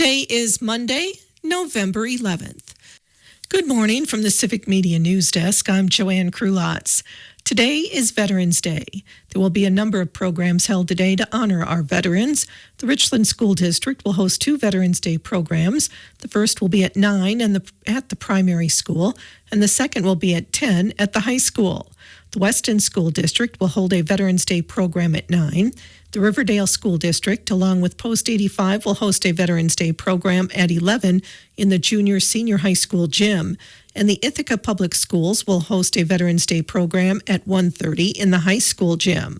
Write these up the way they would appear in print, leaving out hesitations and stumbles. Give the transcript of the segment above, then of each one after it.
Today is Monday, November 11th. Good morning from the Civic Media News Desk. I'm Joanne Krulotz. Today is Veterans Day. There will be a number of programs held today to honor our veterans. The Richland School District will host two Veterans Day programs. The first will be at 9 at the primary school, and the second will be at 10 at the high school. The Weston School District will hold a Veterans Day program at 9. The Riverdale School District, along with Post 85, will host a Veterans Day program at 11 in the junior-senior high school gym. And the Ithaca Public Schools will host a Veterans Day program at 1:30 in the high school gym.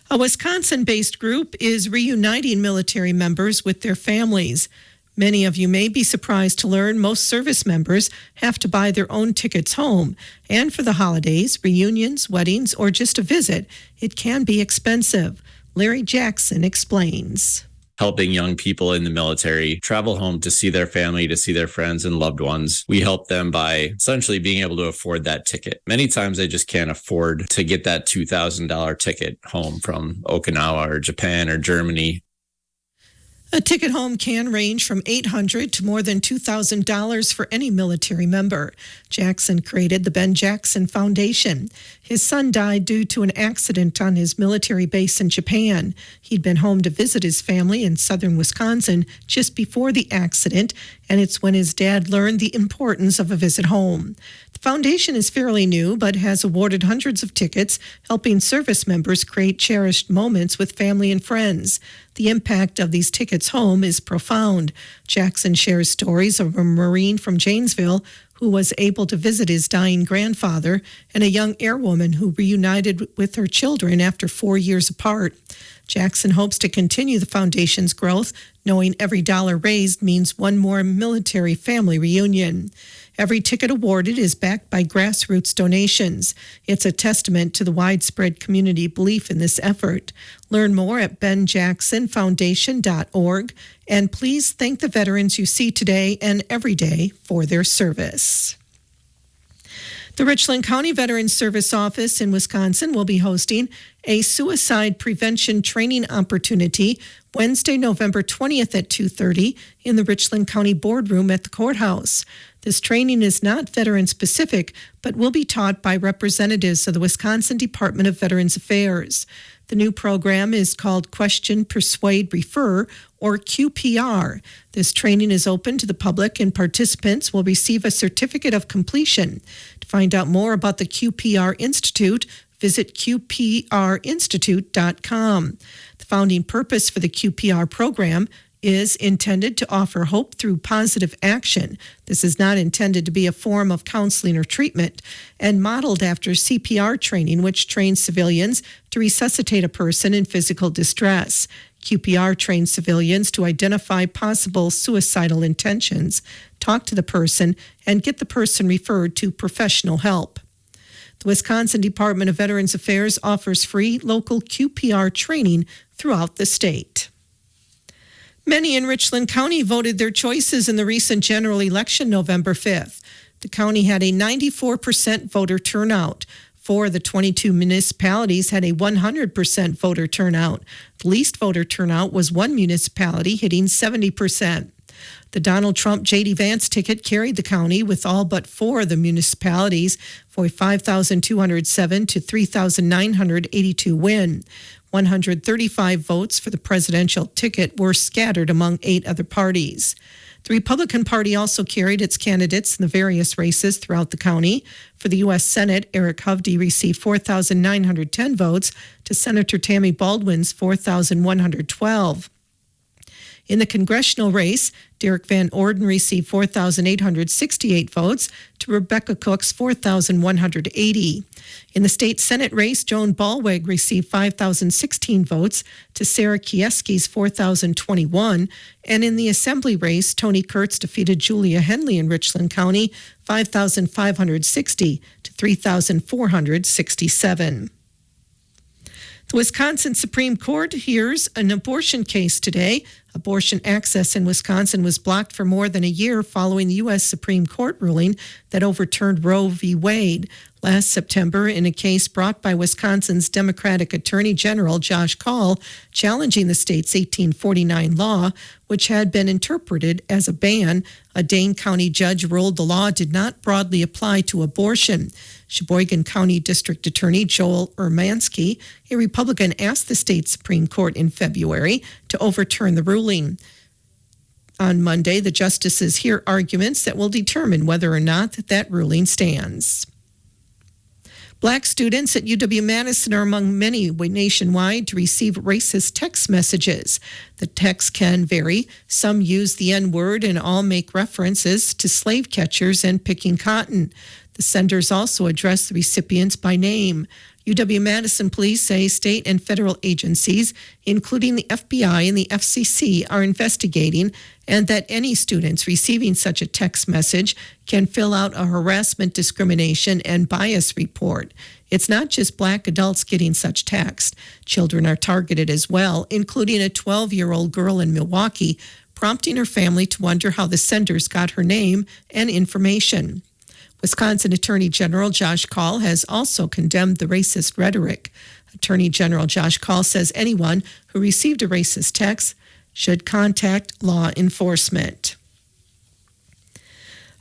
A Wisconsin-based group is reuniting military members with their families. Many of you may be surprised to learn most service members have to buy their own tickets home. And for the holidays, reunions, weddings, or just a visit, it can be expensive. Larry Jackson explains. Helping young people in the military travel home to see their family, to see their friends and loved ones. We help them by essentially being able to afford that ticket. Many times they just can't afford to get that $2,000 ticket home from Okinawa or Japan or Germany. A ticket home can range from $800 to more than $2,000 for any military member. Jackson created the Ben Jackson Foundation. His son died due to an accident on his military base in Japan. He'd been home to visit his family in southern Wisconsin just before the accident, and it's when his dad learned the importance of a visit home. The foundation is fairly new, but has awarded hundreds of tickets, helping service members create cherished moments with family and friends. The impact of these tickets home is profound. Jackson shares stories of a Marine from Janesville who was able to visit his dying grandfather and a young airwoman who reunited with her children after 4 years apart. Jackson hopes to continue the foundation's growth, knowing every dollar raised means one more military family reunion. Every ticket awarded is backed by grassroots donations. It's a testament to the widespread community belief in this effort. Learn more at benjacksonfoundation.org, and please thank the veterans you see today and every day for their service. The Richland County Veterans Service Office in Wisconsin will be hosting a suicide prevention training opportunity Wednesday, November 20th at 2:30 in the Richland County Boardroom at the courthouse. This training is not veteran-specific, but will be taught by representatives of the Wisconsin Department of Veterans Affairs. The new program is called Question, Persuade, Refer, or QPR. This training is open to the public, and participants will receive a certificate of completion. To find out more about the QPR Institute, visit qprinstitute.com. The founding purpose for the QPR program is intended to offer hope through positive action. This is not intended to be a form of counseling or treatment, and modeled after CPR training, which trains civilians to resuscitate a person in physical distress. QPR trains civilians to identify possible suicidal intentions, talk to the person, and get the person referred to professional help. The Wisconsin Department of Veterans Affairs offers free local QPR training throughout the state. Many in Richland County voted their choices in the recent general election November 5th. The county had a 94% voter turnout. 4 of the 22 municipalities had a 100% voter turnout. The least voter turnout was one municipality, hitting 70%. The Donald Trump J.D. Vance ticket carried the county with all but 4 of the municipalities for a 5,207 to 3,982 win. 135 votes for the presidential ticket were scattered among 8 other parties. The Republican Party also carried its candidates in the various races throughout the county. For the U.S. Senate, Eric Hovde received 4,910 votes to Senator Tammy Baldwin's 4,112. In the congressional race, Derek Van Orden received 4,868 votes to Rebecca Cook's 4,180. In the state Senate race, Joan Ballweg received 5,016 votes to Sarah Kieski's 4,021. And in the assembly race, Tony Kurtz defeated Julia Henley in Richland County 5,560 to 3,467. The Wisconsin Supreme Court hears an abortion case today. Abortion access in Wisconsin was blocked for more than a year following the U.S. Supreme Court ruling that overturned Roe v. Wade. Last September, in a case brought by Wisconsin's Democratic Attorney General Josh Kaul, challenging the state's 1849 law, which had been interpreted as a ban, a Dane County judge ruled the law did not broadly apply to abortion. Sheboygan County District Attorney Joel Urmanski, a Republican, asked the state Supreme Court in February to overturn the ruling. On Monday, the justices hear arguments that will determine whether or not that ruling stands. Black students at UW-Madison are among many nationwide to receive racist text messages. The texts can vary. Some use the N-word and all make references to slave catchers and picking cotton. The senders also address the recipients by name. UW-Madison police say state and federal agencies, including the FBI and the FCC, are investigating, and that any students receiving such a text message can fill out a harassment, discrimination, and bias report. It's not just Black adults getting such text. Children are targeted as well, including a 12-year-old girl in Milwaukee, prompting her family to wonder how the senders got her name and information. Wisconsin Attorney General Josh Kaul has also condemned the racist rhetoric. Attorney General Josh Kaul says anyone who received a racist text should contact law enforcement.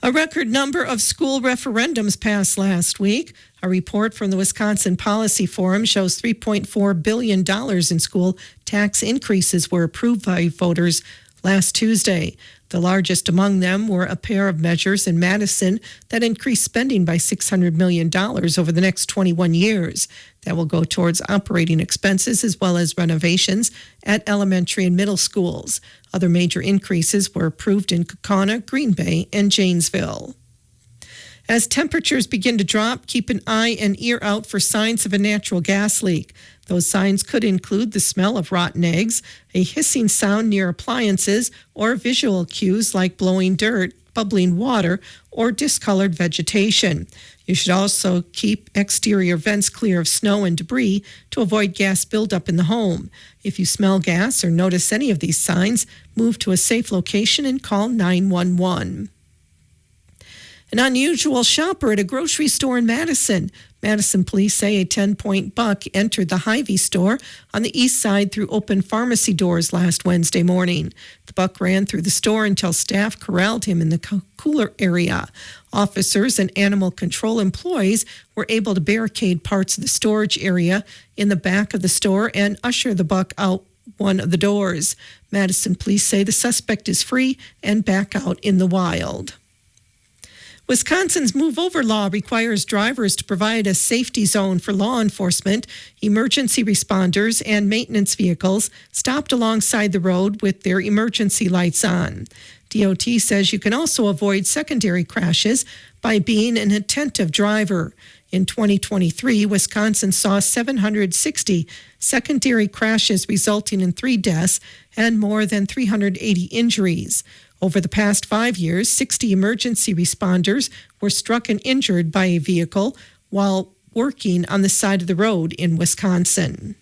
A record number of school referendums passed last week. A report from the Wisconsin Policy Forum shows $3.4 billion in school tax increases were approved by voters last Tuesday. The largest among them were a pair of measures in Madison that increased spending by $600 million over the next 21 years. That will go towards operating expenses as well as renovations at elementary and middle schools. Other major increases were approved in Kaukauna, Green Bay, and Janesville. As temperatures begin to drop, keep an eye and ear out for signs of a natural gas leak. Those signs could include the smell of rotten eggs, a hissing sound near appliances, or visual cues like blowing dirt, bubbling water, or discolored vegetation. You should also keep exterior vents clear of snow and debris to avoid gas buildup in the home. If you smell gas or notice any of these signs, move to a safe location and call 911. An unusual shopper at a grocery store in Madison. Madison police say a 10-point buck entered the Hy-Vee store on the east side through open pharmacy doors last Wednesday morning. The buck ran through the store until staff corralled him in the cooler area. Officers and animal control employees were able to barricade parts of the storage area in the back of the store and usher the buck out one of the doors. Madison police say the suspect is free and back out in the wild. Wisconsin's Move Over law requires drivers to provide a safety zone for law enforcement, emergency responders, and maintenance vehicles stopped alongside the road with their emergency lights on. DOT says you can also avoid secondary crashes by being an attentive driver. In 2023, Wisconsin saw 760 secondary crashes resulting in 3 deaths and more than 380 injuries. Over the past 5 years, 60 emergency responders were struck and injured by a vehicle while working on the side of the road in Wisconsin.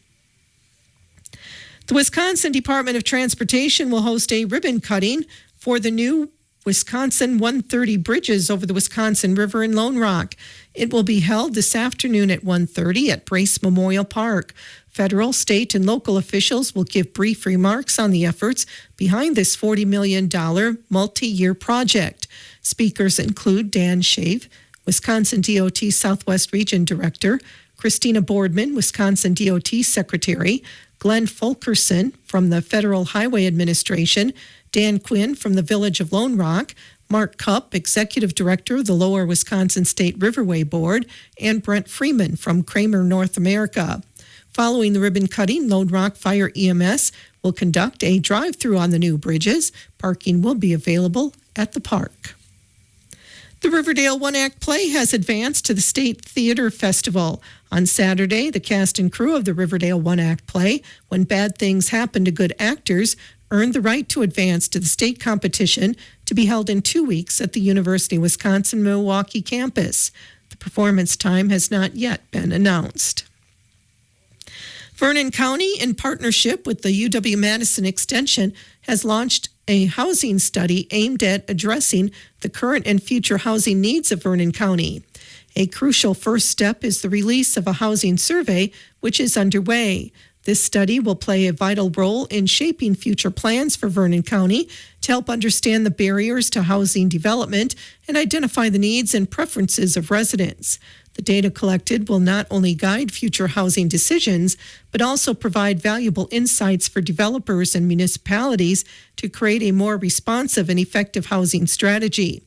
The Wisconsin Department of Transportation will host a ribbon cutting for the new Wisconsin 130 bridges over the Wisconsin River in Lone Rock. It will be held this afternoon at 1:30 at Brace Memorial Park. Federal, state, and local officials will give brief remarks on the efforts behind this $40 million multi-year project. Speakers include Dan Shave, Wisconsin DOT Southwest Region Director, Christina Boardman, Wisconsin DOT Secretary, Glenn Fulkerson from the Federal Highway Administration, Dan Quinn from the Village of Lone Rock, Mark Cupp, Executive Director of the Lower Wisconsin State Riverway Board, and Brent Freeman from Kramer North America. Following the ribbon cutting, Lone Rock Fire EMS will conduct a drive-through on the new bridges. Parking will be available at the park. The Riverdale One-Act Play has advanced to the State Theater Festival. On Saturday, the cast and crew of the Riverdale One-Act Play, When Bad Things Happen to Good Actors, earned the right to advance to the state competition to be held in 2 weeks at the University of Wisconsin-Milwaukee campus. The performance time has not yet been announced. Vernon County, in partnership with the UW-Madison Extension, has launched a housing study aimed at addressing the current and future housing needs of Vernon County. A crucial first step is the release of a housing survey, which is underway. This study will play a vital role in shaping future plans for Vernon County to help understand the barriers to housing development and identify the needs and preferences of residents. The data collected will not only guide future housing decisions, but also provide valuable insights for developers and municipalities to create a more responsive and effective housing strategy.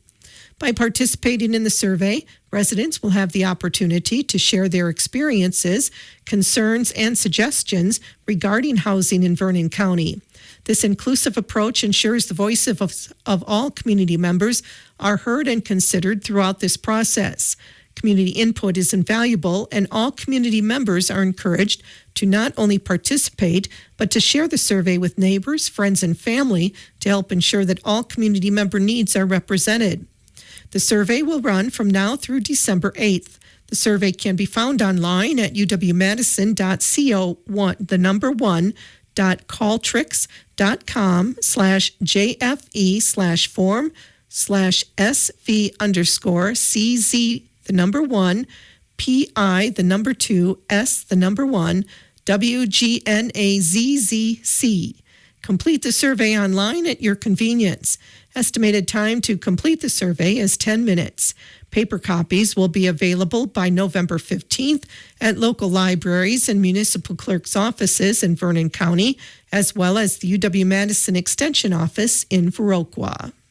By participating in the survey, residents will have the opportunity to share their experiences, concerns, and suggestions regarding housing in Vernon County. This inclusive approach ensures the voice of all community members are heard and considered throughout this process. Community input is invaluable, and all community members are encouraged to not only participate, but to share the survey with neighbors, friends, and family to help ensure that all community member needs are represented. The survey will run from now through December 8th. The survey can be found online at uwmadison.co.trics.com/JFE/form/SV_CZ 1 PI 2 S 1 WGNAZZC. Complete the survey online at your convenience. Estimated time to complete the survey is 10 minutes. Paper copies will be available by November 15th at local libraries and municipal clerks' offices in Vernon County, as well as the UW-Madison Extension office in Viroqua.